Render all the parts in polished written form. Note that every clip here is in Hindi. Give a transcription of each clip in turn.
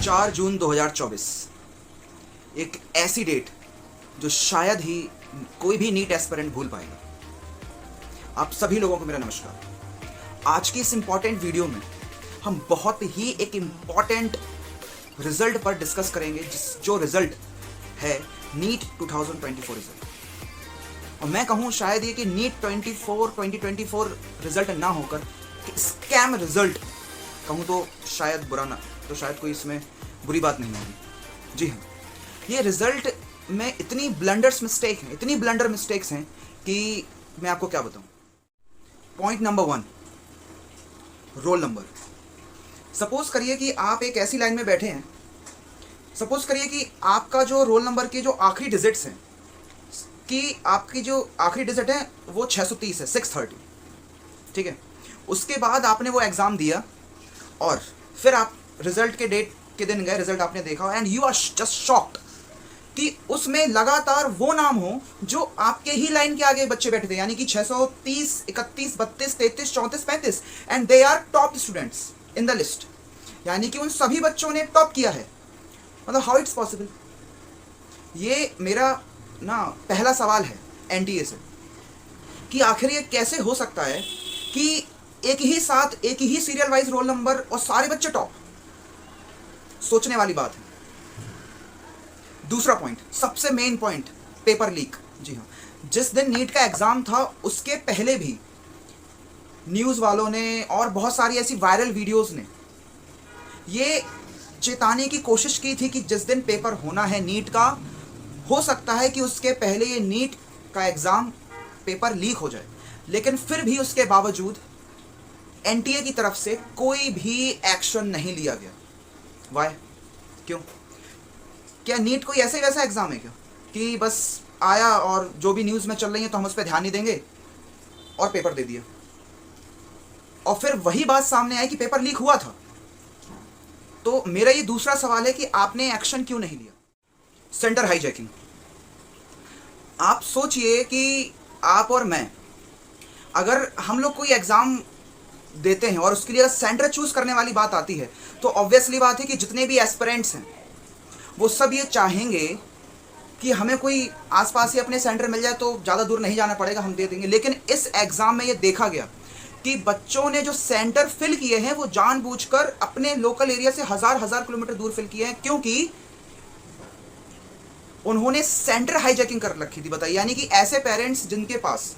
4 जून 2024 एक ऐसी डेट जो शायद ही कोई भी नीट एस्पिरेंट भूल पाएगा। आप सभी लोगों को मेरा नमस्कार। आज की इस इंपॉर्टेंट वीडियो में हम बहुत ही एक इम्पॉर्टेंट रिजल्ट पर डिस्कस करेंगे, जो रिजल्ट है नीट 2024 रिजल्ट। और मैं कहूँ शायद ये कि नीट 2024 रिजल्ट ना होकर स्कैम रिजल्ट कहूँ तो शायद बुरा ना, तो शायद कोई इसमें बुरी बात नहीं होगी। जी हाँ, ये रिजल्ट में इतनी ब्लंडर मिस्टेक्स हैं कि मैं आपको क्या बताऊँ। Point number 1, roll number. Suppose करिए कि आप एक ऐसी लाइन में बैठे हैं, सपोज करिए कि आपका जो रोल नंबर के जो आखिरी डिजिट्स हैं, कि आपकी जो आखिरी डिजिट है वो 630 है, 630, ठीक है। उसके बाद आपने वो एग्ज़ाम दिया और फिर आप रिजल्ट के डेट के दिन गए, रिजल्ट आपने देखा and you are just shocked कि उसमें लगातार वो नाम हो जो आपके ही लाइन के आगे बच्चे बैठे थे, यानी कि 630, 31, 32, 33, 34, 35 and they are top students in the list. यानी कि उन सभी बच्चों ने टॉप किया है। मतलब हाउ इट्स पॉसिबल। ये मेरा ना पहला सवाल है एनटीए से कि आखिर ये कैसे हो सकता है कि एक ही सीरियल वाइज रोल नंबर और सारे बच्चे टॉप। सोचने वाली बात है। दूसरा पॉइंट, सबसे मेन पॉइंट, पेपर लीक। जी हाँ, जिस दिन नीट का एग्जाम था उसके पहले भी न्यूज़ वालों ने और बहुत सारी ऐसी वायरल वीडियोस ने ये चेताने की कोशिश की थी कि जिस दिन पेपर होना है नीट का, हो सकता है कि उसके पहले ये नीट का एग्ज़ाम पेपर लीक हो जाए। लेकिन फिर भी उसके बावजूद एनटीए की तरफ से कोई भी एक्शन नहीं लिया गया। वाई? क्यों? क्या नीट कोई ऐसे वैसा एग्ज़ाम है क्या कि बस आया और जो भी न्यूज़ में चल रही है तो हम उस पर ध्यान नहीं देंगे और पेपर दे दिया, और फिर वही बात सामने आई कि पेपर लीक हुआ था। तो मेरा ये दूसरा सवाल है कि आपने एक्शन क्यों नहीं लिया। Centre hijacking. आप सोचिए कि आप और मैं, अगर हम लोग कोई एग्ज़ाम देते हैं और उसके लिए अगर सेंटर चूज़ करने वाली बात आती है तो ऑब्वियसली बात है कि जितने भी एस्पिरेंट्स हैं वो सब ये चाहेंगे कि हमें कोई आसपास ही अपने सेंटर मिल जाए तो ज़्यादा दूर नहीं जाना पड़ेगा, हम दे देंगे। लेकिन इस एग्ज़ाम में ये देखा गया कि बच्चों ने जो सेंटर फिल किए हैं वो जानबूझकर अपने लोकल एरिया से हज़ार किलोमीटर दूर फिल किए हैं, क्योंकि उन्होंने सेंटर हाईजैकिंग कर रखी थी। बताइए, यानी कि ऐसे पेरेंट्स जिनके पास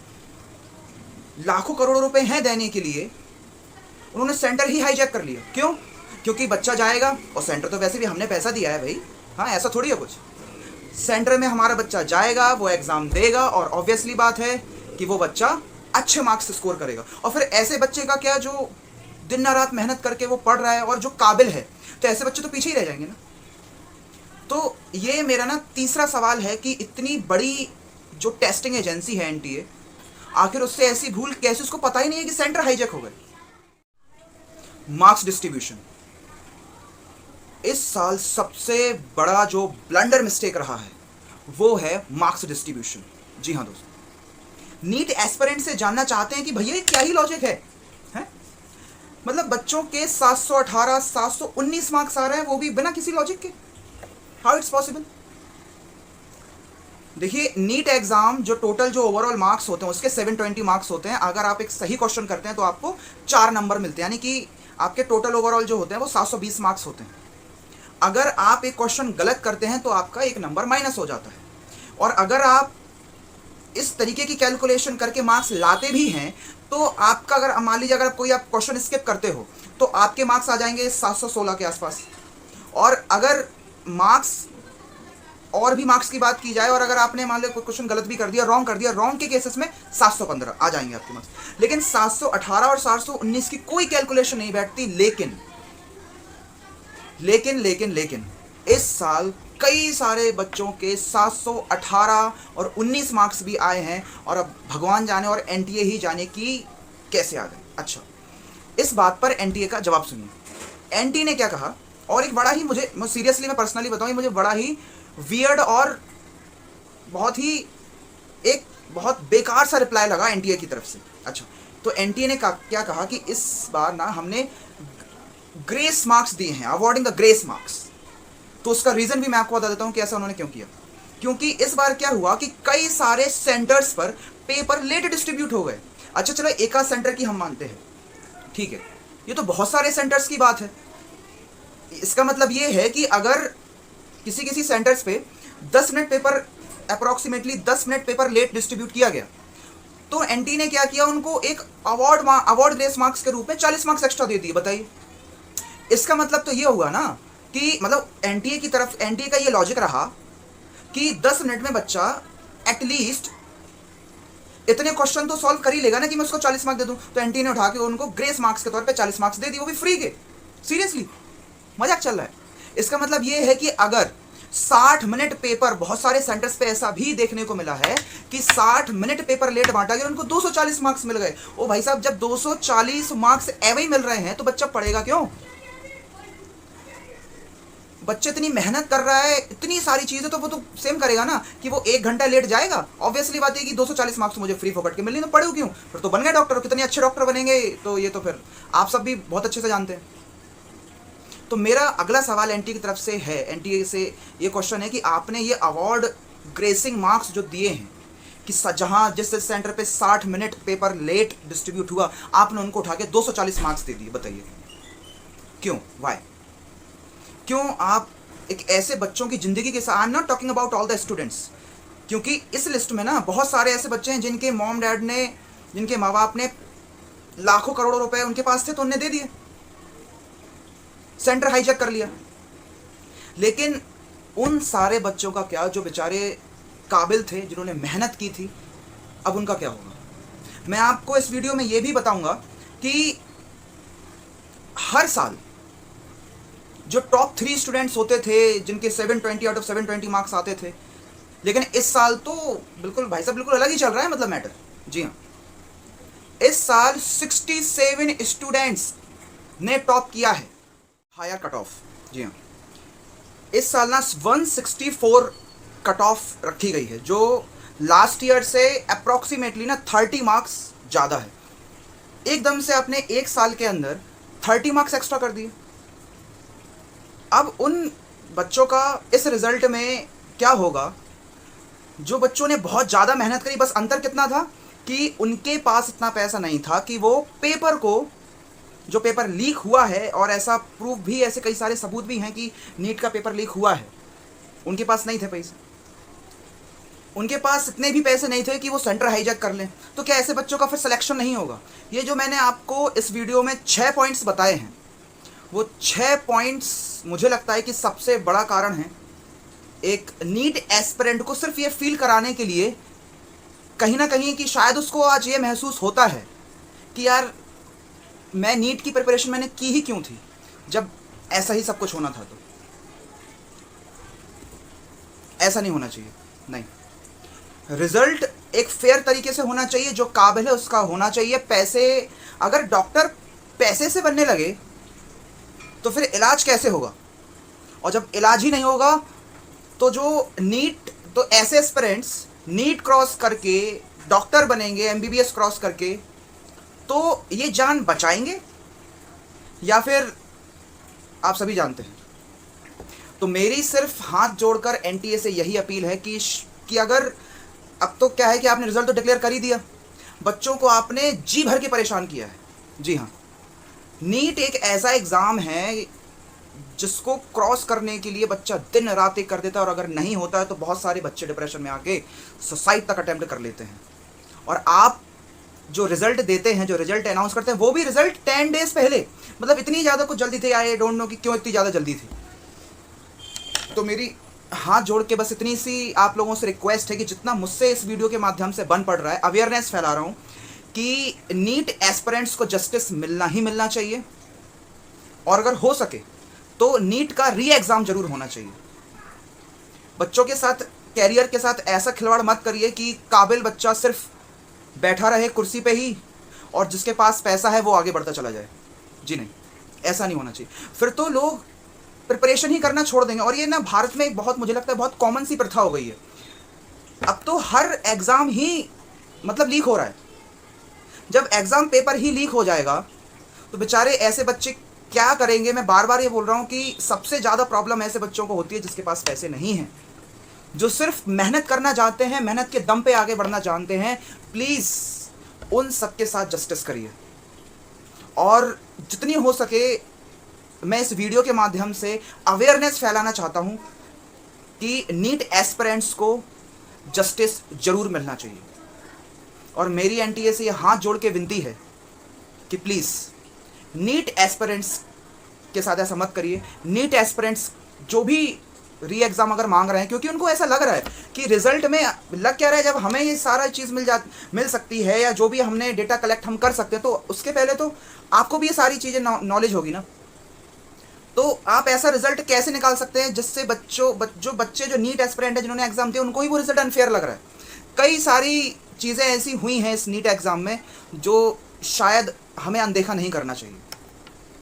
लाखों करोड़ों रुपए हैं देने के लिए, उन्होंने सेंटर ही हाईजैक कर लिया। क्यों? क्योंकि बच्चा जाएगा और सेंटर तो वैसे भी हमने पैसा दिया है भाई। हाँ, ऐसा थोड़ी है कुछ। सेंटर में हमारा बच्चा जाएगा, वो एग्ज़ाम देगा और ऑब्वियसली बात है कि वो बच्चा अच्छे मार्क्स स्कोर करेगा। और फिर ऐसे बच्चे का क्या जो दिन रात मेहनत करके वो पढ़ रहा है और जो काबिल है, तो ऐसे बच्चे तो पीछे ही रह जाएंगे ना। तो ये मेरा ना तीसरा सवाल है कि इतनी बड़ी जो टेस्टिंग एजेंसी है एनटीए, आखिर उससे ऐसी भूल कैसे, उसको पता ही नहीं है कि सेंटर हाईजैक हो गए। Marks distribution. इस साल सबसे बड़ा जो ब्लंडर मिस्टेक रहा है वो है मार्क्स डिस्ट्रीब्यूशन। जी हाँ दोस्तों, नीट एस्पिरेंट से जानना चाहते हैं कि भैया क्या ही लॉजिक है? मतलब बच्चों के 718, 719 मार्क्स आ रहे हैं, वो भी बिना किसी लॉजिक के। How it's possible? देखिए, नीट एग्जाम जो टोटल जो ओवरऑल मार्क्स होते हैं उसके 720 मार्क्स होते हैं। अगर आप एक सही क्वेश्चन करते हैं तो आपको 4 नंबर मिलते हैं, यानी कि आपके टोटल ओवरऑल जो होते हैं वो 720 मार्क्स होते हैं। अगर आप एक क्वेश्चन गलत करते हैं तो आपका 1 नंबर माइनस हो जाता है। और अगर आप इस तरीके की कैलकुलेशन करके मार्क्स लाते भी हैं तो आपका, अगर मान लीजिए अगर कोई आप क्वेश्चन स्किप करते हो तो आपके मार्क्स आ जाएंगे 716 के आसपास। और अगर मार्क्स और भी मार्क्स की बात की जाए और अगर आपने मान लो कोई क्वेश्चन गलत भी कर दिया, रॉन्ग के केसेस में 715 आ जाएंगे आपके मार्क्स। लेकिन 718 और 719 की कोई कैलकुलेशन नहीं बैठती। लेकिन इस साल कई सारे बच्चों के 718 और 19 मार्क्स भी आए हैं, और अब भगवान जाने और एनटीए ही जाने कि कैसे आ गए। अच्छा, इस बात पर एनटीए का जवाब सुनिए। एनटीए ने क्या कहा, और एक बड़ा ही मुझे सीरियसली मैं पर्सनली बताऊँ, मुझे बड़ा ही वियर्ड और बहुत बेकार सा रिप्लाई लगा एनटीए की तरफ से। अच्छा, तो एनटीए ने क्या कहा कि इस बार ना हमने ग्रेस मार्क्स दिए हैं, अवॉर्डिंग द ग्रेस मार्क्स। तो उसका रीज़न भी मैं आपको बता देता हूँ कि ऐसा उन्होंने क्यों किया। क्योंकि इस बार क्या हुआ कि कई सारे सेंटर्स पर पेपर लेट डिस्ट्रीब्यूट हो गए। अच्छा चलो एक आध सेंटर की हम मानते हैं, ठीक है, ये तो बहुत सारे सेंटर्स की बात है। इसका मतलब ये है कि अगर किसी किसी सेंटर्स पे 10 minute paper, approximately 10 minute paper late distribute किया गया, तो एनटी ने क्या किया, उनको एक अवार्ड ग्रेस मार्क्स के रूप में 40 मार्क्स एक्स्ट्रा दे दिए। बताइए, इसका मतलब तो ये हुआ ना कि मतलब एनटीए की तरफ, एनटीए का ये लॉजिक रहा कि 10 मिनट में बच्चा एटलीस्ट इतने क्वेश्चन तो सॉल्व कर ही लेगा ना कि मैं उसको 40 मार्क्स दे दूं। तो एनटीए ने उठा के उनको ग्रेस मार्क्स के तौर पे 40 मार्क्स दे दिए, वो भी फ्री के। सीरियसली मजाक चल रहा है। इसका मतलब ये है कि अगर 60 मिनट पेपर, बहुत सारे सेंटर्स पे ऐसा भी देखने को मिला है कि 60 मिनट पेपर लेट बांटा गया, उनको 240 मार्क्स मिल गए। ओ भाई साहब, जब 240 मार्क्स एवं ही मिल रहे हैं तो बच्चा पढ़ेगा क्यों? बच्चे इतनी मेहनत कर रहा है, इतनी सारी चीजें, तो वो तो सेम करेगा ना कि वो 1 घंटा लेट जाएगा। ऑब्वियसली बात है कि 240 मार्क्स मुझे फ्री फोकट के मिलने, तो पढ़ूँ क्यों? फिर तो बन गए डॉक्टर, कितने अच्छे डॉक्टर बनेंगे, तो ये तो फिर आप सब भी बहुत अच्छे से जानते हैं। तो मेरा अगला सवाल एनटीए की तरफ से है, एनटीए से ये क्वेश्चन है कि आपने ये अवार्ड ग्रेसिंग मार्क्स जो दिए हैं कि जहां जिस सेंटर पे 60 मिनट पेपर लेट डिस्ट्रीब्यूट हुआ, आपने उनको उठा के 240 मार्क्स दे दिए। बताइए क्यों? वाई? क्यों आप एक ऐसे बच्चों की ज़िंदगी के साथ, I am not talking about all the students, क्योंकि इस लिस्ट में ना बहुत सारे ऐसे बच्चे हैं जिनके मॉम डैड ने, जिनके माँ बाप ने लाखों करोड़ों रुपए उनके पास थे तो उन्हें दे दिए, सेंटर हाईजैक कर लिया। लेकिन उन सारे बच्चों का क्या जो बेचारे काबिल थे, जिन्होंने मेहनत की थी, अब उनका क्या होगा? मैं आपको इस वीडियो में ये भी बताऊंगा कि हर साल जो टॉप 3 स्टूडेंट्स होते थे, जिनके 720 आउट ऑफ 720 मार्क्स आते थे, लेकिन इस साल तो बिल्कुल भाई साहब बिल्कुल अलग ही चल रहा है, मतलब मैटर। जी हाँ, इस साल 67 स्टूडेंट्स ने टॉप किया है, हायर कट ऑफ। जी हाँ, इस साल ना 164 कट ऑफ रखी गई है, जो लास्ट ईयर से अप्रॉक्सीमेटली ना 30 मार्क्स ज़्यादा है। एकदम से आपने एक साल के अंदर 30 मार्क्स एक्स्ट्रा कर दिए। अब उन बच्चों का इस रिज़ल्ट में क्या होगा? जो बच्चों ने बहुत ज़्यादा मेहनत करी, बस अंतर कितना था कि उनके पास इतना पैसा नहीं था कि वो पेपर को, जो पेपर लीक हुआ है, और ऐसा प्रूफ भी, ऐसे कई सारे सबूत भी हैं कि नीट का पेपर लीक हुआ है, उनके पास नहीं थे पैसे। उनके पास इतने भी पैसे नहीं थे कि वो सेंटर हाईजैक कर लें। तो क्या ऐसे बच्चों का फिर सिलेक्शन नहीं होगा? ये जो मैंने आपको इस वीडियो में 6 पॉइंट्स बताए हैं, वो 6 पॉइंट्स मुझे लगता है कि सबसे बड़ा कारण है एक नीट एस्पिरेंट को सिर्फ ये फील कराने के लिए, कहीं ना कहीं, कि शायद उसको आज ये महसूस होता है कि यार मैं नीट की प्रिपरेशन मैंने की ही क्यों थी, जब ऐसा ही सब कुछ होना था। तो ऐसा नहीं होना चाहिए। नहीं, रिजल्ट एक फेयर तरीके से होना चाहिए, जो काबिल है उसका होना चाहिए। पैसे, अगर डॉक्टर पैसे से बनने लगे तो फिर इलाज कैसे होगा? और जब इलाज ही नहीं होगा तो जो नीट, तो ऐसे एस्पिरेंट्स नीट क्रॉस करके डॉक्टर बनेंगे, एमबीबीएस क्रॉस करके, तो ये जान बचाएंगे या फिर आप सभी जानते हैं। तो मेरी सिर्फ हाथ जोड़कर एनटीए से यही अपील है कि अगर, अब तो क्या है कि आपने रिजल्ट तो डिक्लेयर कर ही दिया, बच्चों को आपने जी भर के परेशान किया है। जी हाँ, नीट एक ऐसा एग्ज़ाम है जिसको क्रॉस करने के लिए बच्चा दिन रात एक कर देता है, और अगर नहीं होता है तो बहुत सारे बच्चे डिप्रेशन में आके सुसाइड तक अटेम्प्ट कर लेते हैं। और आप जो रिजल्ट देते हैं, जो रिजल्ट अनाउंस करते हैं, वो भी रिजल्ट 10 डेज पहले, मतलब इतनी ज़्यादा कुछ जल्दी थी, आई डोंट नो कि क्यों इतनी ज़्यादा जल्दी थी। तो मेरी हाथ जोड़ के बस इतनी सी आप लोगों से रिक्वेस्ट है कि जितना मुझसे इस वीडियो के माध्यम से बन पड़ रहा है, अवेयरनेस फैला रहा हूँ कि नीट एस्पिरेंट्स को जस्टिस मिलना ही मिलना चाहिए, और अगर हो सके तो नीट का री एग्ज़ाम जरूर होना चाहिए। बच्चों के साथ, कैरियर के साथ ऐसा खिलवाड़ मत करिए कि काबिल बच्चा सिर्फ बैठा रहे कुर्सी पे ही, और जिसके पास पैसा है वो आगे बढ़ता चला जाए। जी नहीं, ऐसा नहीं होना चाहिए। फिर तो लोग प्रिपरेशन ही करना छोड़ देंगे। और ये ना भारत में एक बहुत, मुझे लगता है बहुत कॉमन सी प्रथा हो गई है। अब तो हर एग्ज़ाम ही मतलब लीक हो रहा है। जब एग्ज़ाम पेपर ही लीक हो जाएगा तो बेचारे ऐसे बच्चे क्या करेंगे? मैं बार बार ये बोल रहा हूँ कि सबसे ज़्यादा प्रॉब्लम ऐसे बच्चों को होती है जिसके पास पैसे नहीं हैं, जो सिर्फ मेहनत करना चाहते हैं, मेहनत के दम पे आगे बढ़ना जानते हैं। प्लीज़ उन सबके साथ जस्टिस करिए, और जितनी हो सके मैं इस वीडियो के माध्यम से अवेयरनेस फैलाना चाहता हूँ कि नीट एस्पिरेंट्स को जस्टिस जरूर मिलना चाहिए। और मेरी एनटीए से ये हाथ जोड़ के विनती है कि प्लीज़ नीट एस्पिरेंट्स के साथ ऐसा मत करिए। नीट एस्पिरेंट्स जो भी री एग्ज़ाम अगर मांग रहे हैं, क्योंकि उनको ऐसा लग रहा है कि रिजल्ट में लग क्या रहा है, जब हमें ये सारा चीज़ मिल सकती है, या जो भी हमने डेटा कलेक्ट हम कर सकते हैं, तो उसके पहले तो आपको भी ये सारी चीज़ें नॉलेज होगी ना। तो आप ऐसा रिजल्ट कैसे निकाल सकते हैं जिससे बच्चे जो नीट एस्पिरेंट है, जिन्होंने एग्ज़ाम दिया, उनको ही वो रिजल्ट अनफेयर लग रहा है। कई सारी चीज़ें ऐसी हुई हैं इस नीट एग्ज़ाम में जो शायद हमें अनदेखा नहीं करना चाहिए।